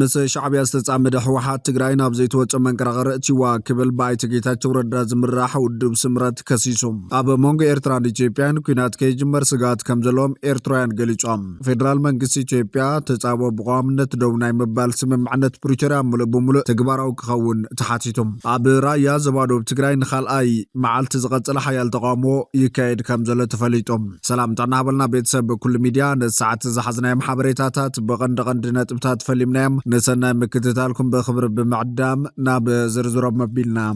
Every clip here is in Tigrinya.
ምስ ሻዕብያ ዝተጻመደ ሕወሓት ትግራይ ናብ ዘይተወፀ መንቀራቐረ እቲዋ ክብል ባይተ ጌታቸው ረዳ ዝምራሕ ውድብ ስምረት ከሲሱ ኣብ መንጎ ኤርትራን ኢትዮጵያን ኩናት ከይጅመር ስጋት ከም ዘለዎም ኤርትራውያን ገሊጾም ፌደራል መንግስቲ ኢትዮጵያ ተጻቦ ብቋምነት ደው ናይ ምባል ስምምዕነት ፕሪቶሪያ ሙሉእ ብሙሉእ ተግባራዊ ክኸውን ተሓቲቶም ኣብ ራያ ዘባዶብ ትግራይ ንኻልኣይ መዓልቲ ዝቐጽለ ሓያል ተቃውሞ ይካየድ ከም ዘሎ ተፈሊጦም ሰላም ጣና ሃበልና ቤተሰብ ኩሉ ሚድያ ነሰዓት ዝሓዝናዮም ሓበሬታታት በቐንዲ ነጥብታት ፈሊምናዮም نسنا مكتتالكم بخبر بمعدام ناب زرزر مبيلنا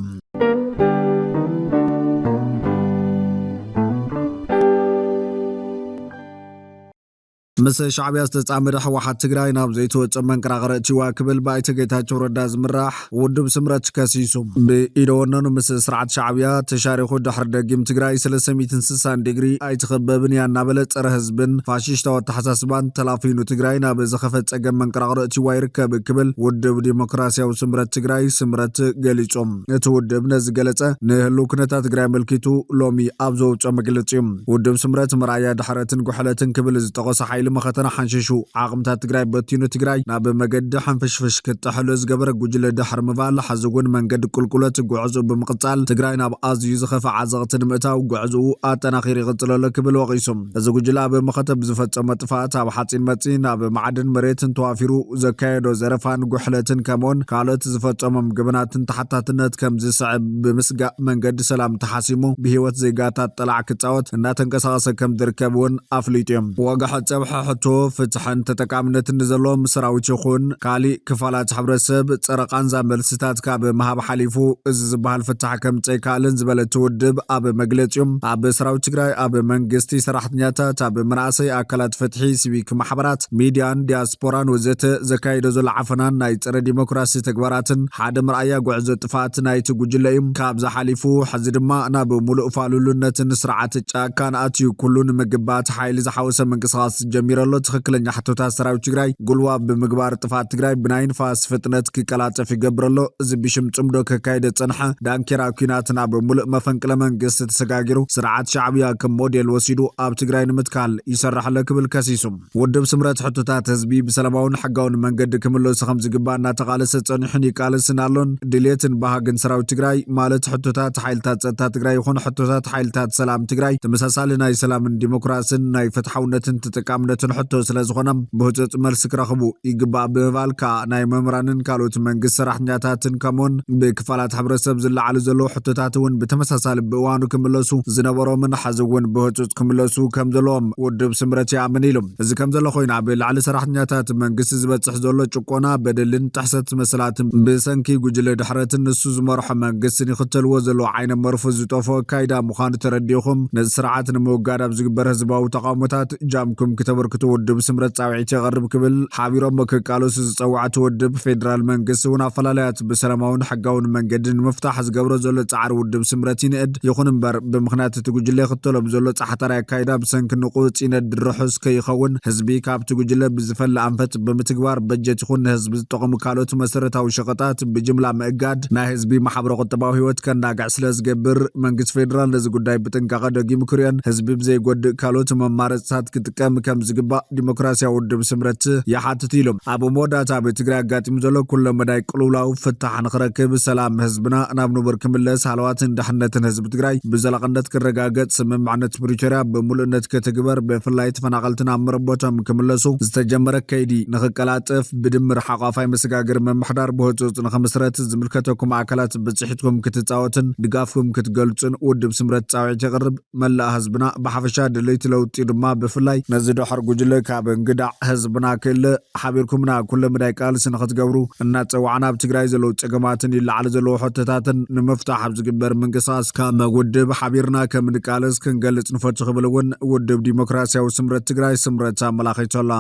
مس شعبي استعمر حوحات تجراي ناب زيتو تمن قراقره تشوا كبل بايت ጌታቸው ረዳ ዝምራሕ ውድብ ስምረት ከሲሱ በኢዶነኑ مس ስርዓት ሻዕብያ ተሻሪኹ ድሕር ደጊም ትግራይ 360 ዲግሪ ኣይትኸበብን ያናበለ ፀረ ህዝብን ፋሺስታዊ ተሓሳስባን ተላፊኑ ትግራይ ናብ ዘኸፈት ፀገም መንቀራቀረ ትሽዋ ይርከብ ክብል ውድብ ዲሞክራሲያዊ ስምረት ትግራይ ስምረት ገሊጾም እቲ ውድብ ነዚ ገለጸ ንህሉ ኩነታት ትግራይ መልኪቱ ሎሚ ኣብ ዘውፀ መግለጺ ውድብ ስምረት መራያ ድሕረትን ጉሕለትን ክብል ዝተቆሰ ሓይል مختنا حنششو عقمتا تجراي بطينو تجراي ناب مجد حنفشفش كتحلو زجبر جوجل دحر مفعل حزقون منجد كلكلة جوعزو بمقتال تجراي ناب أز يزخف عزقت المتا وجوعزو آتنا خير قتل لك بالوغيسم إذا جوجل بمختب زفت متفات أو حاتين متين ناب معدن مريت توافرو زكايد وزرفان جحلة كمون قالت زفت أمم جبنات تحت تنت كم زصعب بمسجع منجد سلام تحاسمو بهوت زيجات طلع كتاوت ناتنقصاص كم دركبون أفليتيم وجحت حتو فتحن تتكامنت نزلوم سراويت يخون كالي كفالات حبرسب ترقان زامل ستات كاب مهاب حليفو زبال فتح كم تيكالن زبالة تودب أب مجلتيوم أب سراويت تجراي أب منجستي سراحتنياتا تاب مراسي أكلات فتحي سويك محبرات ميديان دياسبوران وزت زكاي دزول عفنان نايت ديمقراسي تكبراتن حاد مرأيا قعزو تفات نايت قجليم كاب زحاليفو حزدما ناب ملؤ فالولونة نسرعات كان آتيو كلون مقبات حايل زحاوسا منقصاص جميل الله تخكلنا حتى تاسراو تجراي قلوا بمقبار طفات تجراي بناين فاس فتنة كيكالات في قبر الله زبيشم تمدو كايدة صنحة دانكيرا كيناتنا بملء مفنقل من قصة سقاقرو سرعات شعبية كم موديل وسيدو اب تجراي نمتكال يسرح لك بالكاسيسم ودب سمرات حتى تات هزبي بسلامون حقاون من قد كملو سخمز قبانا تقالسة صنحني كالسنالون دليتن باهاقن سراو تجراي مالت حتى تات حيلتات ستات تجراي يخون حتى تات حيلتات سلام تجراي تمساسالنا سلام ديمقراسن ناي فتحونة تتكامنة حتى سلازخونم بهجت ملسك رخبو يقبع بفالكا ناي ممرانن كالوت منقس سرحنياتاتن كمون بكفالات حبرسب زل على زلو حتى تاتون بتمساسال بوانو كملسو زنبرو من حزون بهجت كملسو كم زلوم ودب سمرتي عمنيلم إذا كم زلو خوين عبيل على سرحنياتات منقس زبتح زلو چقونا بدلن تحست مسلات بسنكي قجل دحرتن نسو زمرح منقسني ختل وزلو عين مرفوز طوفو كايدا مخان ترديخم نزسرعات نموقادا بزقبر هزباو تقامتات جامكم كتبر ودب سمرت صاوعيتي غرب كبل حابيرو مكقالوس صوعت ودب فيدرال منقس ونافلالات بسلاماون حقاون منقدن مفتاح زغبرو زلو صعر ودب سمرتي نقد يخون امبر بمخنات تجوجله خطلو بزلو صحترا كايدا بسنك نقوص يند الرحس كيخون حزبي كاب تجوجله بزفل انفت بمتغبار بجت يخون حزب تقم كالوت مسرتاو شقطات بجمله مقاد نا حزبي محبر قطباو هيوت كناغع سلاز جبر منقس فيدرال لز غداي بتنقاقه دغي مكريان حزبي بزي غد كالوت ممارصات كتقم كم زغبا ديمقراسيا ودب سمرت يحاتتيلم ابو موداتا بتግራይ አጋጥም ዘሎ ኩሉ መዳይ ቅሉላው ፍታሕ ንኽረክብ ሰላም ህዝብና ናብ ንበር ክምለስ ሃለዋትን ድሕነትን ህዝብ ትግራይ ብዘላቅነት ክረጋገጽ ስምምዕነት ፕሪቶሪያ በሙሉነት ከተግበር በፍላይ ተፈናቀልትና ምርቦቶም ክምለሱ ዝተጀመረ ከይዲ ንኽቀላጥፍ ብድምር ሓቋፋይ መስጋገር መምሕዳር በህጹጽ ንኽመስረት ዝምልከተኩም አካላት በጽሒትኩም ክትጻወትን ድጋፍኩም ክትገልጹን ውድብ ስምረት ጻውዒት ይቅርብ መላእ ህዝብና በሐፈሻ ድሌት ለውጥ ድማ በፍላይ ነዚ ድሕር ጉጅለ ካብ እንግዳ ህዝብና ክለ ሓቢርኩምና ኩሉ መዳይ ቃልስ ንኽትገብሩ እናጸዋዕና ብትግራይ ዘለው ጸገማትን ይልዓል ዘለው ሕቶታትን ንምፍታሕ ዝግበር ምንቅስቃስ ካብ ውድብ ሓቢርና ከም ንቃልስ ክንገልጽ ንፈቱ ክብልውን ውድብ ዲሞክራሲያዊ ስምረት ትግራይ ስምረት ኣመላኺቶላ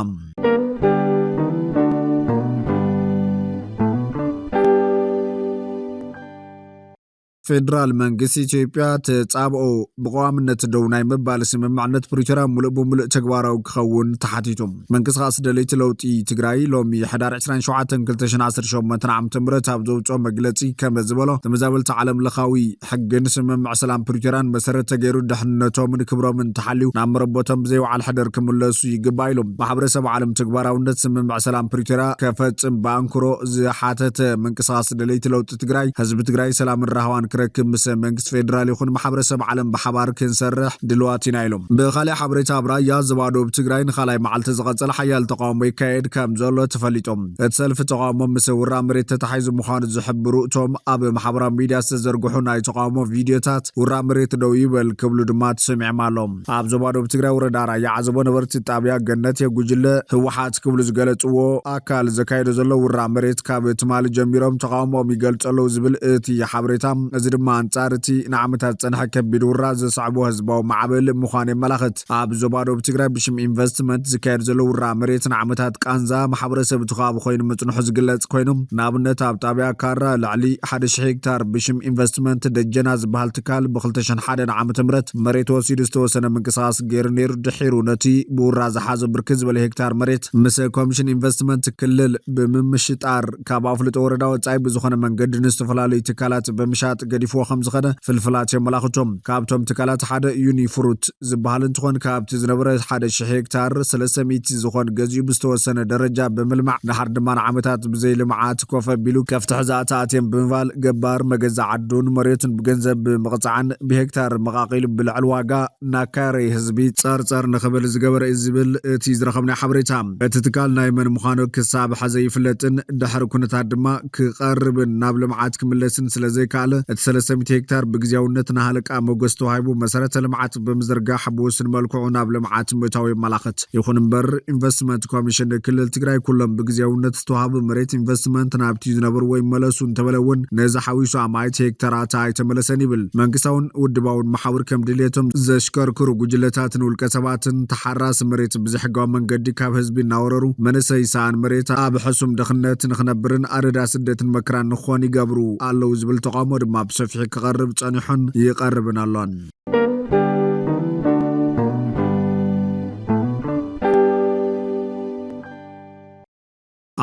ፌደራል መንግስት ኢትዮጵያ ተጻብኦ በቋምነት ደው ናይ መባል ስምምዕነት ፕሪቶሪያ ሙሉእ ብሙሉእ ተግባራዊ ክኸውን ተሓቲቱ መንግስት ኻስ ደለይቲ ለውጢ ትግራይ ሎሚ ሕዳር 27 2018 ዓመተ ምህረት ኣብ ዘውፅኦ መግለጺ ከም ዝበሎ ተመዛበልቲ ዓለም ለኻዊ ሕግን ስምምዕ ሰላም ፕሪቶሪያን መሰረት ገይሩ ድሕነቶምን ክብሮምን ተሓልዩ ናብ መረቦቶም ብዘይወዓል ሕደር ክምለሱ ይግባእ ኢሎም ማሕበረሰብ ዓለም ተግባራውነት ስምምዕ ሰላም ፕሪቶሪያ ከፈጽም በአንክሮ ዝሓተተ መንቅስቃስ ደለይቲ ለውጢ ትግራይ ህዝቢ ትግራይ ሰላም ራህዋን ክረክብ ምስ መንግስት ፌደራል ይኹን ማሕበረሰብ ዓለም ብሓባር ክንሰርሕ ድልዋት ኢና ኢሎም ብኻልእ ሓበሬታ ብራያ ዝባዶ ብትግራይ ንኻልኣይ መዓልቲ ዝቐጸለ ሓያል ተቃውሞ ይካየድ ከም ዘሎ ተፈሊጦም እቲ ሰልፊ ተቃውሞ ምስ ውራብ መሬት ተታሒዙ ምዃኑ ዝሕብሩ እቶም ኣብ ማሕበራዊ ሚድያ ዝተዘርግሑ ናይ ተቃውሞ ቪድዮታት ውራብ መሬት ደው ይበል ክብሉ ድማ ተሰሚዖም ኣሎም ኣብ ዝባዶ ብትግራይ ወረዳ ራያ ዓዘቦ ነበርቲ ጣብያ ገነት የጉጅለ ህወሓት ክብሉ ዝገለጽዎ ኣካል ዘካየዶ ዘሎ ውራብ መሬት ካብ ትማሊ ጀሚሮም ተቃውሞም ይገልጸለው ዝብል እቲ ሓበሬታ እዚ ድማ አንጻር እቲ ንዓመታት ፀንሐ ከቢድ ውራ ዘስዕቦ ህዝባዊ ማዕበል ምዃኑ የመላኽት ኣብ ዞባዶ ብትግራይ ብሽም ኢንቨስትመንት ዝካየድ ዘሎ ውራ መሬት ንዓመታት ቃንዛ ማሕበረሰብ ትኻብ ኮይኑ ምጽንሑ ዝግለጽ ኮይኑ ንኣብነት ኣብ ጣብያ ካራ ላዕሊ 1000 ሄክታር ብሽም ኢንቨስትመንት ደጀና ዝበሃል ትካል ብ2001 ዓመተ ምህረት መሬት ወሲዱ ዝተወሰነ ምንቅስቓስ ገይሩ ነይሩ ድሒሩ ነቲ ብውራ ዝሓዘ ብርክት ዝበለ ሄክታር መሬት ምስ ኮሚሽን ኢንቨስትመንት ክልል ብምምሽጣር ካብ ኣፍልጦ ወረዳ ወጻኢ ብዝኾነ መንገዲ ንዝተፈላለዩ ትካላት በምሻጥ ገዲፍዎ ከም ዝኸደ ፍልፍላት የመላኽቶም ካብቶም ትካላት ሓደ ዩኒፍሩት ዝበሃል እንትኾን ካብቲ ዝነበረ 1000 ሄክታር 300 ዝኾን ገዚኡ ብዝተወሰነ ደረጃ ብምልማዕ ድሓር ድማ ንዓመታት ብዘይ ልምዓት ኮፍ ኣቢሉ ከፍቲ ሕዛእቲ ኣትዮም ብምባል ገባር መገዛ ዓዱን መሬቱን ብገንዘብ ብምቕፃዕን ብሄክታር መቓቒሉ ብልዕል ዋጋ ናካረይ ህዝቢ ጸርጸር ንኽብል ዝገበረ እዩ ዝብል እቲ ዝረኸብናይ ሓበሬታ እቲ ትካል ናይ መን ምዃኑ ክሳብ ሓዘ ይፍለጥን ድሕሪ ኩነታት ድማ ክቐርብን ናብ ልምዓት ክምለስን ስለዘይከኣለ እቲ 300 ሄክታር ብግዚያውነት ናሃለቃ መጎስ ተዋሂቡ መሰረተ ልምዓት ብምዝርጋሕ ብውስን መልክዑ ናብ ልምዓት ምእታዊ የመላኽት ይኹን እምበር ኢንቨስትመንት ኮሚሽን ክልል ትግራይ ኩሎም ብግዚያውነት ዝተዋሃቡ መሬት ኢንቨስትመንት ናብቲ ዝነበሩ ወይ መለሱ እንተበለውን ነዚ ሓዊሱ ኣማይት ሄክታራት ኣይተመለሰን ይብል መንግስታውን ውድባውን ማሕበር ከም ድሌቶም ዘሽከርክሩ ጉጅለታትን ውልቀ ሰባትን ተሓራስ መሬት ብዝሕጋዊ መንገዲ ካብ ህዝቢ እናወረሩ መንእሰይ ሳን መሬት ኣብ ሕሱም ድኽነት ንኽነብርን ኣረዳ ስደትን መክራን ንኾን ይገብሩ ኣለው ዝብል ተቃውሞ ድማ ብሰፊሕ ክቐርብ ጸኒሑን ይቐርብን ኣሎን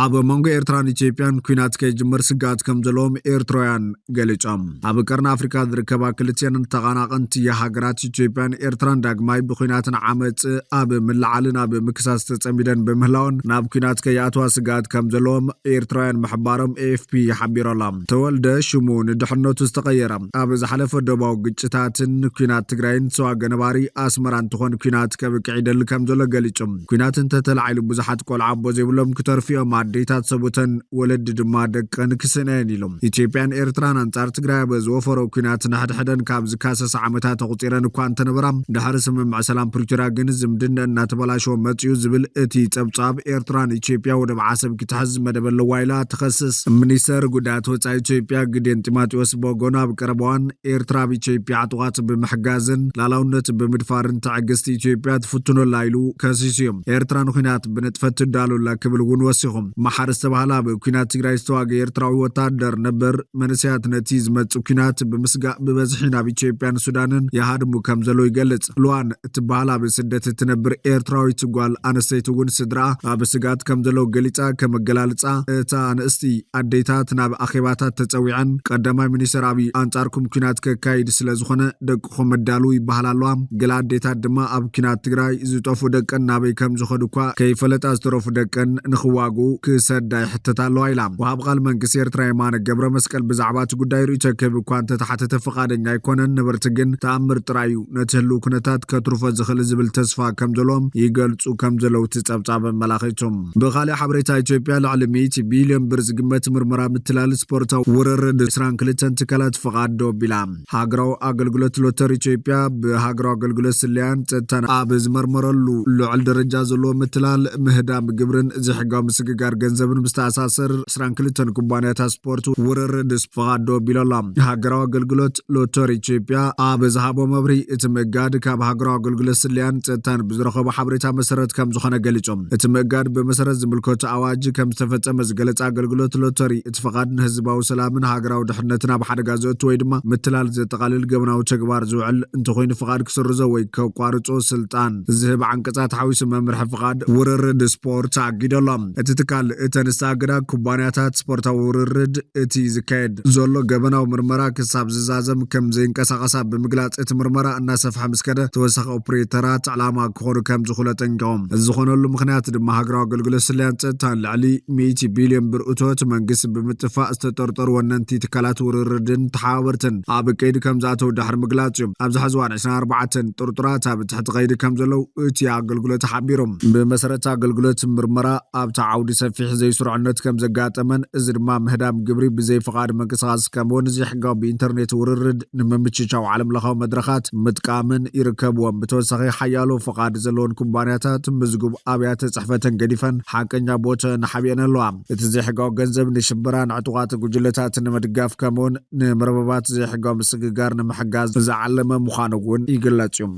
ኣብ መንጎ ኤርትራን ኢትዮጵያን ኩናት ከይጅምር ስጋት ከም ዘለዎም ኤርትራውያን ገሊፆም ኣብ ቀርኒ ኣፍሪካ ዝርከባ ክልቲአን ተቐናቐንቲ ሃገራት ኢትዮጵያን ኤርትራን ዳግማይ ብኩናትን ዓመፅ ኣብ ምልዓልን ኣብ ምክሳስ ተጸሚደን በምህላውን ናብ ኩናት ከይኣትዋ ስጋት ከም ዘለዎም ኤርትራውያን ምሕባሮም ኤኤፍፒ ይሓቢሮላ ተወልደ ሽሙ ንድሕነቱ ዝተቐየረ ኣብ ዝሓለፈ ደባዊ ግጭታትን ኩናት ትግራይን ሰዋገ ነባሪ ኣስመራ እንትኾን ኩናት ከብቅዕ ይደሊ ከም ዘሎ ገሊፆም ኩናትን ተተላዒሉ ብዙሓት ቆልዓ ኣቦ ዘይብሎም ክተርፊኦም አዴታት ሰቡተን ወለድ ድማ ደቀን ክስነን ኢሎም ኢትዮጵያን ኤርትራን አንጻር ትግራይ በዝወፈሮ ኩናት ንሓድሕደን ካብ ዝካሰስ ዓመታት ተቆፂረን እኳ እንተነበራ ድሕሪ ስምምዕ ሰላም ፕሪቶሪያ ግን ዝምድና እናተበላሸወ መፅዩ ዝብል እቲ ጸብጻብ ኤርትራን ኢትዮጵያ ወደ ዓሰብ ክትሕዝ መደበለ ዋይላ ተኸስስ ሚኒስተር ጉዳያት ወጻኢ ኢትዮጵያ ግዴን ጢሞቴዎስ ቦጎና ብቀረባዋን ኤርትራ ብኢትዮጵያ ዕጡቓት ብምሕጋዝን ላላውነት ብምድፋርን ትዕግስቲ ኢትዮጵያ ትፍትኖላ ኢሉ ከሲስዮም ኤርትራን ኩናት ብንጥፈት ትዳሉላ ክብል እውን ወሲኹም ማሕር ዝተባህላ ብኩናት ትግራይ ዝተዋገ ኤርትራዊ ወታደር ነበር መንስያት ነቲ ዝመጽእ ኩናት ብምስጋእ ብበዝሒ ናብ ኢትዮጵያን ሱዳንን ይሃድሙ ከም ዘሎ ይገልጽ ልዋን እትባህላ ብስደት እትነብር ኤርትራዊት ጓል ኣነስተይቲ እውን ስድራ ኣብ ስጋት ከም ዘሎ ገሊጻ ከመገላልጻ እታ ኣንስቲ ኣዴታት ናብ ኣኼባታት ተጸዊዐን ቀዳማይ ሚኒስተር ኣብይ አንጻርኩም ኩናት ከካይድ ስለዝኾነ ደቅኹም መዳሉ ይበሃል ኣለዋ ገለ ኣዴታት ድማ ኣብ ኩናት ትግራይ ዝጠፉ ደቀን ናበይ ከም ዝኸዱ እኳ ከይፈለጣ ዝተረፉ ደቀን ንኽዋጉ ክሰዳይ ሕተት ኣለዋ ኢላ ወሃብ ቃል መንግስቲ ኤርትራ የማነ ገብረ መስቀል ብዛዕባ እቲ ጉዳይ ርእይቶ ከብ እኳ እንተተሓተተ ፈቃደኛ ኣይኮነን ነበርቲ ግን ተኣምር ጥራዩ ነቲ ህልው ኩነታት ከትርፎ ዝኽእል ዝብል ተስፋ ከም ዘሎም ይገልጹ ከም ዘለው ትጸብጻብ መላኺቶም ብኻልእ ሓበሬታ ኢትዮጵያ ልዕሊ 100 ቢልዮን ብር ዝግመት ምርመራ ምትላል ስፖርታዊ ውርርድ 22 ትካላት ፈቃድ ቢላ ሃገራዊ ኣገልግሎት ሎተሪ ኢትዮጵያ ብሃገራዊ ኣገልግሎት ስልያን ጸጥታን ኣብ ዝመርመረሉ ልዑል ደረጃ ዘለዎ ምትላል ምህዳም ግብርን ዝሕጋዊ ምስግጋር ገንዘብን ብስተኣሳስር 22 ኩባንያታት ስፖርት ውርርድ ስፍቓዶ ቢሎላ ሃገራዊ ኣገልግሎት ሎተሪ ኢትዮጵያ ኣብ ዝሃቦ መብሪ እቲ ምእጋድ ካብ ሃገራዊ ኣገልግሎት ስልያን ጸጥታን ብዝረኸቦ ሓበሬታ መሰረት ከም ዝኾነ ገሊጾም እቲ ምእጋድ ብመሰረት ዝምልከቱ ኣዋጅ ከም ዝተፈጸመ ዝገለጸ ኣገልግሎት ሎተሪ እቲ ፍቓድ ንህዝባዊ ሰላምን ሃገራዊ ድሕነትን ኣብ ሓደጋ ዘእቱ ወይ ድማ ምትላል ዘጠቓልል ገበናዊ ተግባር ዝውዕል እንተኾይኑ ፍቓድ ክስርዞ ወይ ከቋርጾ ስልጣን ዝህብ ዓንቀጻት ሓዊሱ መምርሒ ፍቓድ ውርርድ ስፖርት ኣጊደሎም እቲ ትካል እተን ዝተኣገዳ ኩባንያታት ስፖርታዊ ውርርድ እቲ ዝካየድ ዘሎ ገበናዊ ምርመራ ክሳብ ዝዛዘም ከም ዘይንቀሳቐሳ ብምግላጽ እቲ ምርመራ እናሰፍሐ ምስ ከደ ተወሳኺ ኦፕሬተራት ዕላማ ክኾኑ ከም ዝኽእሉ ጠንቂቖም እዚ ዝኾነሉ ምክንያት ድማ ሃገራዊ ኣገልግሎት ስልያን ጸጥታን ልዕሊ 100 ቢልዮን ብር እቶት መንግስቲ ብምጥፋእ ዝተጠርጠሩ ወነንቲ ትካላት ውርርድን ተሓባበርትን ኣብ ከይዲ ከም ዝኣተው ድሕሪ ምግላጽ እዩ ኣብዚ ሕዚ እዋን 24 ጥርጡራት ኣብ ትሕቲ ከይዲ ከም ዘለው እቲ ኣገልግሎት ሓቢሮም ብመሰረት ኣገልግሎት ምርመራ ኣብቲ ዓውዲ ሰፊሕ ዘይስሩዕነት ከም ዘጋጠመን እዚ ድማ ምህዳም ግብሪ ብዘይ ፍቓድ መንቀሳቐስ ከምኡውን ዘይሕጋዊ ብኢንተርኔት ውርርድ ንምምችቻው ዓለም ለኻዊ መድረኻት ምጥቃምን ይርከብዎም ብተወሳኺ ሓያሎ ፍቓድ ዘለዎን ኩባንያታት ምዝጉብ ኣብያተ ጽሕፈተን ገዲፈን ሓቀኛ ቦታ ንሓብአን ኣለዋ እቲ ዘይሕጋዊ ገንዘብ ንሽበራን ዕጡቓት ጉጅለታት ንምድጋፍ ከምኡውን ንመረበባት ዘይሕጋዊ ምስግጋር ንምሕጋዝ ዝዓለመ ምዃኑ እውን ይግለጽ እዩ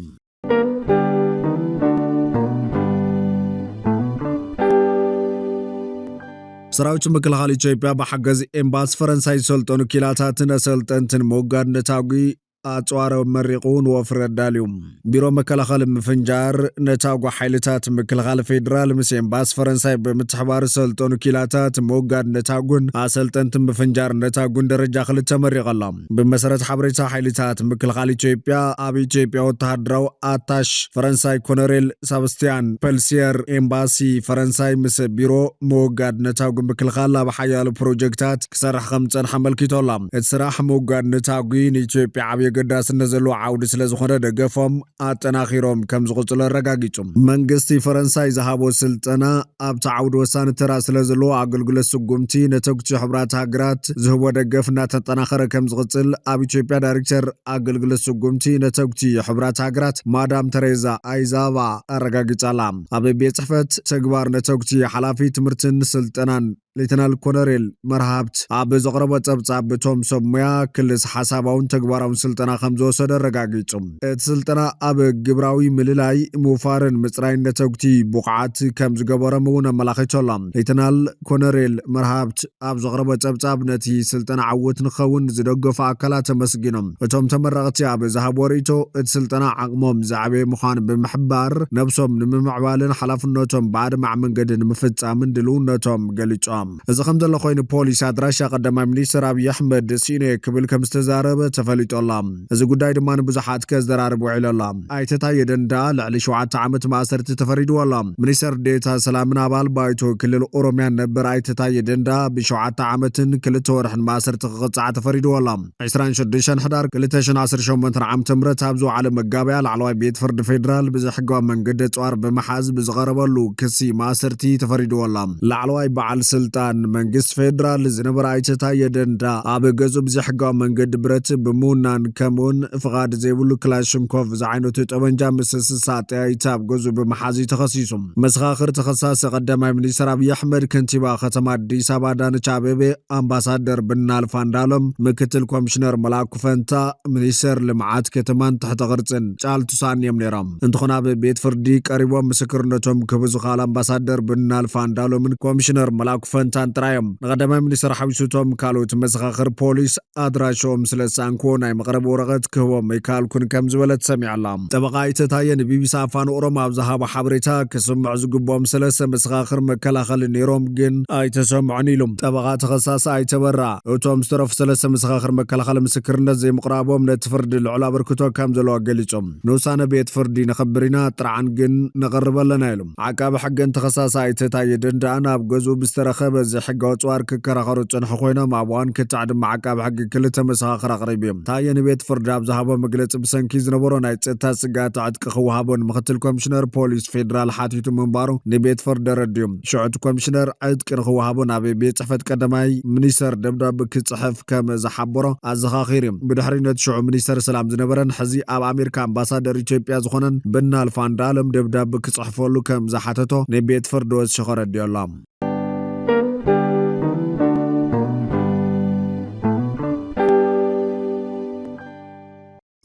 ሰራዊት ምክልኻል ኢትዮጵያ ብሓገዝ ኤምባሲ ፈረንሳይ ዝሰልጠኑ ኪላታትን ኣሰልጠንትን ምውጋድ ነታጉ ኣጽዋረ መሪቑን ወፍረ ዳልዩ ቢሮ መከላኸል ምፍንጃር ነታጉ ሓይልታት ምክልኻል ፌደራል ምስ ኤምባሲ ፈረንሳይ ብምትሕባር ሰልጠኑ ኪላታት ምውጋድ ነታጉን ኣሰልጠንትን ምፍንጃር ነታጉን ደረጃ 2 መሪቐላ ብመሰረት ሓበሬታ ሓይልታት ምክልኻል ኢትዮጵያ ኣብ ኢትዮጵያ ወተሃደራዊ ኣታሽ ፈረንሳይ ኮሎኔል ሰባስቲያን ፐልሲየር ኤምባሲ ፈረንሳይ ምስ ቢሮ ምውጋድ ነታጉ ምክልኻል ኣብ ሓያሎ ፕሮጀክታት ክሰርሕ ከም ዝጸንሐ ኣመልኪቶላ እቲ ስራሕ ምውጋድ ነታጉ ንኢትዮጵያ ዓብዪ ገዳስነት ዘለዎ ዓውዲ ስለ ዝኾነ ደገፎም ኣጠናኺሮም ከም ዝቕጽሉ ኣረጋጊጹ መንግስቲ ፈረንሳይ ዝሃቦ ስልጠና ኣብቲ ዓውዲ ወሳኒ ተራ ስለ ዘለዎ ኣገልግሎት ስጉምቲ ነተግቲ ሕብራት ሃገራት ዝህቦ ደገፍ እናተጠናኸረ ከም ዝቕጽል ኣብ ኢትዮጵያ ዳይሬክተር ኣገልግሎት ስጉምቲ ነተግቲ ሕብራት ሃገራት ማዳም ተሬዛ ኣይዛባ ኣረጋጊጻላ ኣብ ቤት ጽሕፈት ተግባር ነተግቲ ሓላፊ ትምህርትን ስልጠናን ሌተናል ኮሎኔል መርሃብት ኣብ ዘቕረበ ጸብጻብ በቶም ሰብ ሞያ ክልስ ሓሳባውን ተግባራውን ስልጠና ከም ዝወሰደ ረጋጊጹ እቲ ስልጠና ኣብ ግብራዊ ምልላይ ምውፋርን ምጽራይን ነተግቲ ቡቕዓት ከም ዝገበሮም እውን ኣመላኺቶላ ሌተናል ኮሎኔል መርሃብት ኣብ ዘቕረበ ጸብጻብ ነቲ ስልጠና ዓወት ንኸውን ዝደገፉ ኣካላት ተመስጊኖም እቶም ተመረቕቲ ኣብ ዝሃቦ ርእይቶ እቲ ስልጠና ዓቕሞም ዝዓበየ ምዃኑ ብምሕባር ነብሶም ንምምዕባልን ሓላፍነቶም ብኣድማዕ መንገዲ ንምፍጻምን ድልውነቶም ገሊጾም እዚ ከም ዘሎ ኮይኑ ፖሊስ ኣድራሻ ቀዳማይ ሚኒስትር ኣብይ ኣሕመድ ሲኔ ክብል ከም ዝተዛረበ ተፈሊጦላ እዚ ጉዳይ ድማ ንብዙሓት ከዘራርብ ውዒሎላ ኣይተታየ ደንደኣ ልዕሊ 7 ዓመት ማእሰርቲ ተፈሪድዎላ ሚኒስትር ዴታ ሰላምን ኣባል ባይቶ ክልል ኦሮምያ ነበር ኣይተታየ ደንደኣ ብ7 ዓመትን 2 ወርሕን ማእሰርቲ ክቕፅዓ ተፈሪድዎላ 26 ሕዳር 2018 ዓ.ም ኣብ ዝወዓለ መጋበያ ላዕለዋይ ቤት ፍርዲ ፌደራል ብዘሕጋዊ መንገዲ ጽዋር ብምሓዝ ብዝቐረበሉ ክሲ ማእሰርቲ ተፈሪድዎላ ላዕለዋይ በዓል ስልጣን መንግስት ፌደራል ዝነበረ ኣይተታየ ደንደኣ ኣብ ገዙ ብዘሕጋዊ መንገዲ ብረት ብምውናን ከምኡውን ፍቓድ ዘይብሉ ክላሽንኮቭ ዝዓይነቱ ጠመንጃ ምስ ሳጥያይታ ኣብ ገዙ ብምሓዝ ተኸሲሱ መሰኻኽር ተኸሳሲ ቀዳማይ ሚኒስትር ኣብይ ኣሕመድ ከንቲባ ከተማ ኣዲስ ኣበባ አዳነች ኣቤቤ ኣምባሳደር ብናልፍ አንዳሎም ምክትል ኮሚሽነር መላኩ ፈንታ ሚኒስትር ልምዓት ከተማን ትሕተ ቅርጽን ጫልቱ ሳንዮም ነይሮም እንትኾነ ኣብ ቤት ፍርዲ ቀሪቦም ምስክርነቶም ክህቡ ዝኽኣሉ ኣምባሳደር ብናልፍ አንዳሎምን ኮሚሽነር መላኩ ፈንታን ጥራዮም ንቀዳማይ ሚኒስትር ሓዊሱቶም ካልኦት መሰኻኽር ፖሊስ ኣድራሾም ስለሳንኮ ናይ መቕረቢ ወረቐት ክህቦም ይከኣልኩን ከም ዝበለት ሰሚዓላ ጠበቓ ኣይተታየ ንቢቢሲ ኣፋን ኦሮሞ ኣብ ዝሃቦ ሓበሬታ ክስምዑ ዝግብኦም 3 መሰኻኽር መከላኸሊ ነይሮም ግን ኣይተሰምዑን ኢሎም ጠበቓ ተኸሳሲ ኣይተበራ እቶም ዝተረፉ 3 መሰኻኽር መከላኸሊ ምስክርነት ዘይምቕራቦም ነቲ ፍርዲ ልዑል ኣበርክቶ ከም ዘለዎ ገሊጾም ንውሳነ ቤት ፍርዲ ነኽብር ኢና ጥራዓን ግን ነቕርብ ኣለና ኢሎም ዓቃቢ ሕጊን ተኸሳሲ ኣይተታየ ደንደኣ ኣብ ገዙ ብዝተረኸበ ዘሕጋዊ ጽዋር ክከራኸሩ ጽንሑ ኮይኖም ኣብ እዋን ክታዕ ድማ ዓቃቢ ሕጊ 2 መሰኻኽር ኣቕሪቦም ታየ ንቤት ፍርዲ ኣብ ዝሃቦ መግለፂ ብሰንኪ ዝነበሮ ናይ ጸጥታ ስጋት ዕጥቂ ክወሃቦን ምክትል ኮሚሽነር ፖሊስ ፌደራል ሓቲቱ ምንባሩ ንቤት ፍርዲ ረድዮም ሽዑት ኮሚሽነር ዕጥቂ ንክወሃቦን ኣብ ቤት ጽሕፈት ቀዳማይ ሚኒስትር ደብዳቤ ክጽሕፍ ከም ዝሓበሮ ኣዘኻኺሩ ብድሕሪ ነቲ ሽዑ ሚኒስትር ሰላም ዝነበረን ሕዚ ኣብ ኣሜሪካ ኣምባሳደር ኢትዮጵያ ዝኾነን ብናልፍ አንዳሎም ደብዳቤ ክጽሕፈሉ ከም ዝሓተቶ ንቤት ፍርዲ ወሲኹ ረድዮሎም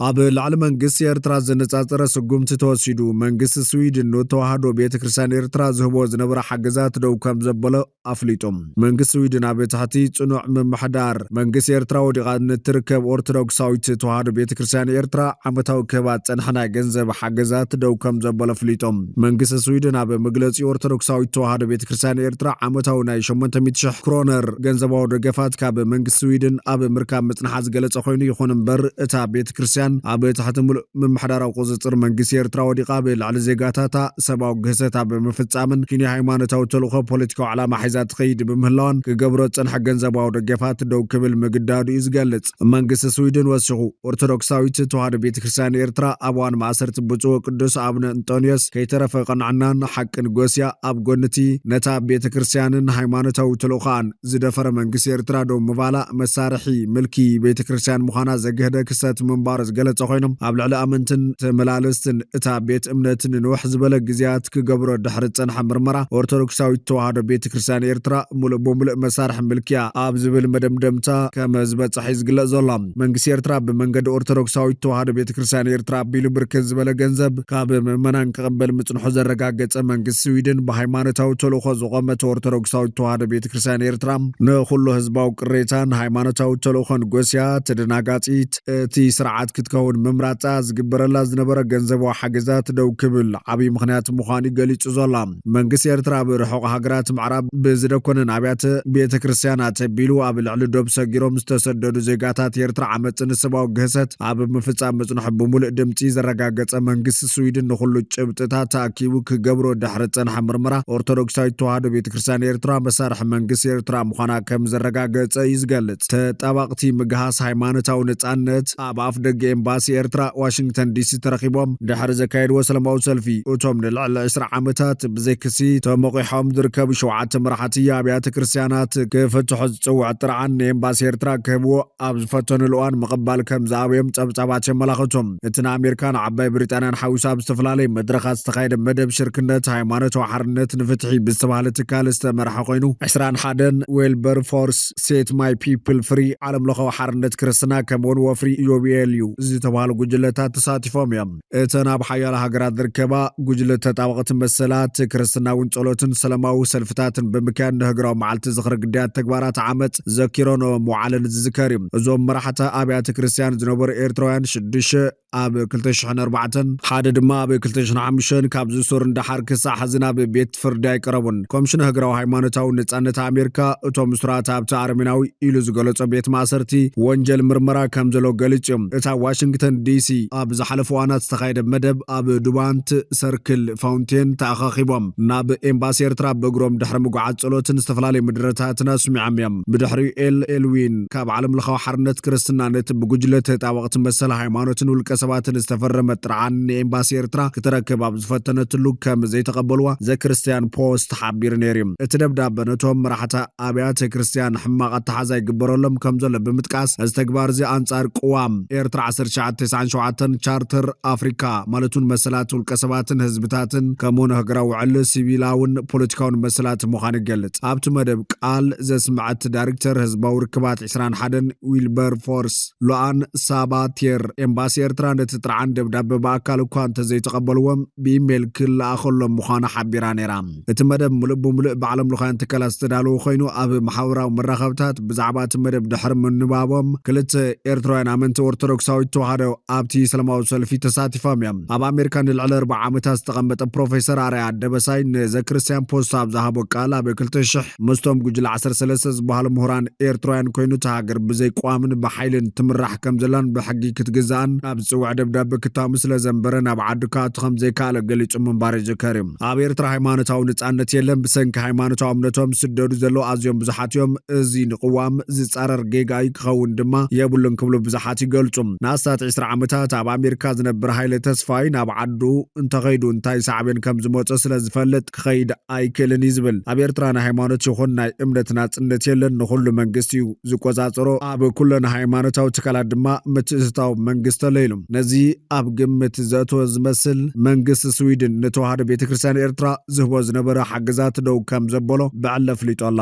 ኣብ ላዕሊ መንግስቲ ኤርትራ ዝነጻጸረ ስጉምቲ ተወሲዱ መንግስቲ ስዊድን ንተዋህዶ ቤተ ክርስቲያን ኤርትራ ዝህቦ ዝነበረ ሓገዛት ደው ከም ዘበለ ኣፍሊጦም መንግስቲ ስዊድን ኣብ ታሕቲ ጽኑዕ ምምሕዳር መንግስቲ ኤርትራ ወዲቓ ንትርከብ ኦርቶዶክሳዊት ተዋህዶ ቤተ ክርስቲያን ኤርትራ ዓመታዊ ክህባት ጸንሐና ገንዘብ ሓገዛት ደው ከም ዘበለ ኣፍሊጦም መንግስቲ ስዊድን ኣብ መግለጺ ኦርቶዶክሳዊት ተዋህዶ ቤተ ክርስቲያን ኤርትራ ዓመታዊ ናይ 800,000 ክሮነር ገንዘባዊ ደገፋት ካብ መንግስቲ ስዊድን ኣብ ምርካብ መጽናሕ ዝገለጸ ኮይኑ ይኹን እምበር እታ ቤተ ክርስቲያን ኣብ ታሕቲ ሙሉእ ምምሕዳራዊ ቁጽጽር መንግስቲ ኤርትራ ወዲቓ ብላዕሊ ዜጋታታ ሰብኣዊ ግህሰት ኣብ ምፍጻምን ኪኒ ሃይማኖታዊ ተልእኾ ፖለቲካዊ ዕላማ ሒዛ ትኸይድ ብምህላዋን ክገብሮ ዝጸንሐ ገንዘባዊ ደገፋት ደው ክብል ምግዳዱ እዩ ዝገልጽ መንግስቲ ስዊድን ወሲኹ ኦርቶዶክሳዊት ተዋህዶ ቤተ ክርስቲያን ኤርትራ ኣብ እዋን ማእሰርቲ ብፁዕ ቅዱስ ኣቡነ አንጦንዮስ ከይተረፈ ቀንዕናን ሓቅን ጎስያ ኣብ ጎንቲ ነታ ቤተ ክርስቲያንን ሃይማኖታዊ ተልእኾን ዝደፈረ መንግስቲ ኤርትራ ደው ምባላ መሳርሒ ምልኪ ቤተ ክርስቲያን ምዃና ዘግህደ ክስተት ምንባር ዝገለጸ ኮይኖም ኣብ ልዕሊ ኣመንትን ተመላለስትን እታ ቤት እምነትን ንውሕ ዝበለ ግዜያት ክገብሮ ድሕሪ ጸንሐ ምርመራ ኦርቶዶክሳዊት ተዋህዶ ቤተ ክርስቲያን ኤርትራ ሙሉእ ብምሉእ መሳርሒ ምልክያ ኣብ ዝብል መደምደምታ ከም ዝበጽሕ ዝግለጽ ዘሎ መንግስቲ ኤርትራ ብመንገዲ ኦርቶዶክሳዊት ተዋህዶ ቤተ ክርስቲያን ኤርትራ ኣቢሉ ብርክት ዝበለ ገንዘብ ካብ ምእመናን ክቕበል ምጽንሑ ዘረጋገጸ መንግስቲ ስዊድን ብሃይማኖታዊ ተልእኾ ዝቖመት ኦርቶዶክሳዊት ተዋህዶ ቤተ ክርስቲያን ኤርትራ ንኹሉ ህዝባዊ ቅሬታን ሃይማኖታዊ ተልእኾን ጎስያ ተደናጋጺት እቲ ስርዓት ክትከውን ምምራጻ ዝግበረላ ዝነበረ ገንዘባዊ ሓገዛት ደው ክብል ዓብይ ምኽንያት ምዃኑ ገሊጹ ዘሎ መንግስቲ ኤርትራ ብርሑቕ ሃገራት ምዕራብ ብዝደኮነን ኣብያተ ቤተ ክርስቲያናት ኣቢሉ ኣብ ልዕሊ ዶብ ሰጊሮም ዝተሰደዱ ዜጋታት ኤርትራ ዓመፅን ሰብኣዊ ግህሰት ኣብ ምፍጻም መጽንሑ ብምሉእ ድምፂ ዘረጋገጸ መንግስቲ ስዊድን ንኹሉ ጭብጥታት ተኣኪቡ ክገብሮ ድሕሪ ጸንሐ ምርመራ ኦርቶዶክሳዊት ተዋህዶ ቤተ ክርስቲያን ኤርትራ መሳርሒ መንግስቲ ኤርትራ ምዃና ከም ዘረጋገጸ እዩ ዝገልጽ ተጣባቕቲ ምግሃስ ሃይማኖታዊ ነጻነት ኣብ ኣፍ ደገ ኤምባሲ ኤርትራ ዋሽንግተን ዲሲ ተረኺቦም ድሕሪ ዘካየድዎ ሰላማዊ ሰልፊ እቶም ንልዕሊ 20 ዓመታት ብዘይክሲ ተመቂሖም ዝርከቡ 7 መራሕቲ ኣብያተ ክርስቲያናት ክፍትሑ ዝጽውዕ ጥርዓን ንኤምባሲ ኤርትራ ክህብዎ ኣብ ዝፈተኑሉ እዋን ምቕባል ከም ዝኣበዮም ጸብጻባት የመላኽቶም እቲ ንኣሜሪካን ዓባይ ብሪጣንያን ሓዊሳ ኣብ ዝተፈላለዩ መድረኻት ዝተኻየደ መደብ ሽርክነት ሃይማኖታዊ ሓርነት ንፍትሒ ብዝተባሃለ ትካል ዝተመርሐ ኮይኑ 21 ዌልበር ፎርስ ሴት ማይ ፒፕል ፍሪ ዓለም ለኻዊ ሓርነት ክርስትና ከምኡውን ወፍሪ ዮቤልዩ ዝተባሃሉ ጉጅለታት ተሳቲፎም እዮም እተን ኣብ ሓያሎ ሃገራት ዝርከባ ጉጅለ ተጣበቕቲ መሰላት ክርስትናውን ጸሎትን ሰላማዊ ሰልፍታትን ብምክያድ ንህግራዊ መዓልቲ ዝኽሪ ግዳያት ተግባራት ዓመፅ ዘኪሮን መዋዕለን ዝዝከር እዩ እዞም መራሕቲ ኣብያተ ክርስቲያን ዝነበሩ ኤርትራውያን 6 ኣብ 2004 ሓደ ድማ ኣብ 2005 ካብ ዝሱር እንዳሓር ክሳዕ ሕዝና ቤት ፍርዲ ኣይቀረቡን ኮሚሽን ህግራዊ ሃይማኖታዊ ነጻነት ኣሜሪካ እቶም ምስራት ኣብቲ ኣርሜናዊ ኢሉ ዝገለጾ ቤት ማእሰርቲ ወንጀል ምርመራ ከም ዘሎ ገሊጹ እታ ዋሽንግተን ዲሲ ኣብ ዝሓለፈ እዋናት ዝተኻየደ መደብ ኣብ ዱባንት ሰርክል ፋውንቴን ተኣኻኺቦም ናብ ኤምባሲ ኤርትራ በእግሮም ድሕሪ ምጉዓዝ ጸሎትን ዝተፈላለዩ ምድረታትን ኣስሚዖም እዮም ብድሕሪኡ ኤልዊን ካብ ዓለም ለኻዊ ሓርነት ክርስትና ነቲ ብጉጅለ ተጣበቕቲ መሰለ ሃይማኖትን ውልቀ ሰባትን ዝተፈረመ ጥርዓን ንኤምባሲ ኤርትራ ክትረክብ ኣብ ዝፈተነትሉ ከም ዘይተቐበልዋ ዘክርስቲያን ፖስት ሓቢሩ ነይሩ እቲ ደብዳቤ ነቶም መራሕቲ ኣብያተ ክርስቲያን ሕማቕ ኣተሓዛ ይግበረሎም ከም ዘሎ ብምጥቃስ እዚ ተግባር እዚ ኣንጻር ቅዋም ኤርትራ 1997 ቻርተር ኣፍሪካ ማለቱን መሰላት ውልቀ ሰባትን ህዝብታትን ከምኡውን ህግራዊ ውዕሊ ሲቪላውን ፖለቲካውን መሰላት ምዃኑ ይገልጽ ኣብቲ መደብ ቃል ዘስምዐት ዳይሬክተር ህዝባዊ ርክባት 21 ዊልበር ፎርስ ሎኣን ሳባቴር ኤምባሲ ኤርትራ ነቲ ጥርዓን ደብዳቤ በኣካል እኳ እንተዘይተቐበልዎም ብኢሜይል ክለኣኸሎም ምዃኑ ሓቢራ ነይራ እቲ መደብ ሙሉእ ብምሉእ ብዓለም ለኻውያን ትካላት ዝተዳለወ ኮይኑ ኣብ ማሕበራዊ መራኸብታት ብዛዕባ እቲ መደብ ድሕሪ ምንባቦም ክልተ ኤርትራውያን ኣመንቲ ኦርቶዶክሳዊት ተዋህዶ ኣብቲ ሰላማዊ ሰልፊ ተሳቲፎም እዮም ኣብ ኣሜሪካ ንልዕሊ 40 ዓመታት ዝተቐመጠ ፕሮፌሰር ኣርያ ደበሳይ ንዘክርስቲያን ፖስት ኣብ ዝሃቦ ቃል ኣብ 2000 ምስቶም ጉጅለ 13 ዝበሃሉ ምሁራን ኤርትራውያን ኮይኑ እቲ ሃገር ብዘይ ቋምን ብሓይልን ትምራሕ ከም ዘላን ብሕጊ ክትግዛእን ኣብ ዝፅውዕ ደብዳቤ ክታሙ ስለ ዘንበረ ናብ ዓዱ ካኣቱ ከም ዘይከኣለ ገሊጹ ምንባር ይዝከር እዩ ኣብ ኤርትራ ሃይማኖታዊ ነጻነት የለን ብሰንኪ ሃይማኖታዊ እምነቶም ስደዱ ዘለዉ ኣዝዮም ብዙሓት እዮም እዚ ንቅዋም ዝጻረር ጌጋይ ክኸውን ድማ የብሉን ክብሉ ብዙሓት ይገልጹ ንኣስታት 20 ዓመታት ኣብ ኣሜሪካ ዝነብር ሃይለ ተስፋይ ናብ ዓዱ እንተኸይዱ እንታይ ሳዕብን ከም ዝመፀ ስለ ዝፈልጥ ክኸይድ ኣይክእልን ይዝብል ኣብ ኤርትራ ናይ ሃይማኖት ይኹን ናይ እምነት ናጽነት የለን ንኹሉ መንግስቲ እዩ ዝቆጻጸሮ ኣብ ኩለን ሃይማኖታዊ ትካላት ድማ ምትእትታዊ መንግስቲ ለይሉ ነዚ ኣብ ግምት ዘእተወ ዝመስል መንግስቲ ስዊድን ንተዋህዶ ቤተ ክርስቲያን ኤርትራ ዝህቦ ዝነበረ ሓገዛት ደው ከም ዘበሎ ብዕለ ኣፍሊጦላ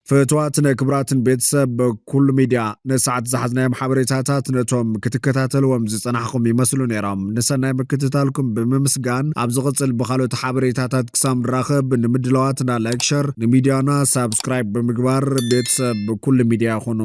ፍትዋትን ክብራትን ቤተሰብ በኩሉ ሚድያ ነሰዓት ዝሓዝናዮም ሓበሬታታት ነቶም ክትከታተልዎም ዝጸናሕኩም ይመስሉ ነይሮም ንሰናይ ምክትታልኩም ብምምስጋን ኣብ ዝቕጽል ብኻልኦት ሓበሬታታት ክሳብ ንራኸብ ንምድለዋትና ላይክ ሸር ንሚድያና ሳብስክራይብ ብምግባር ቤተሰብ በኩሉ ሚድያ ይኹኑ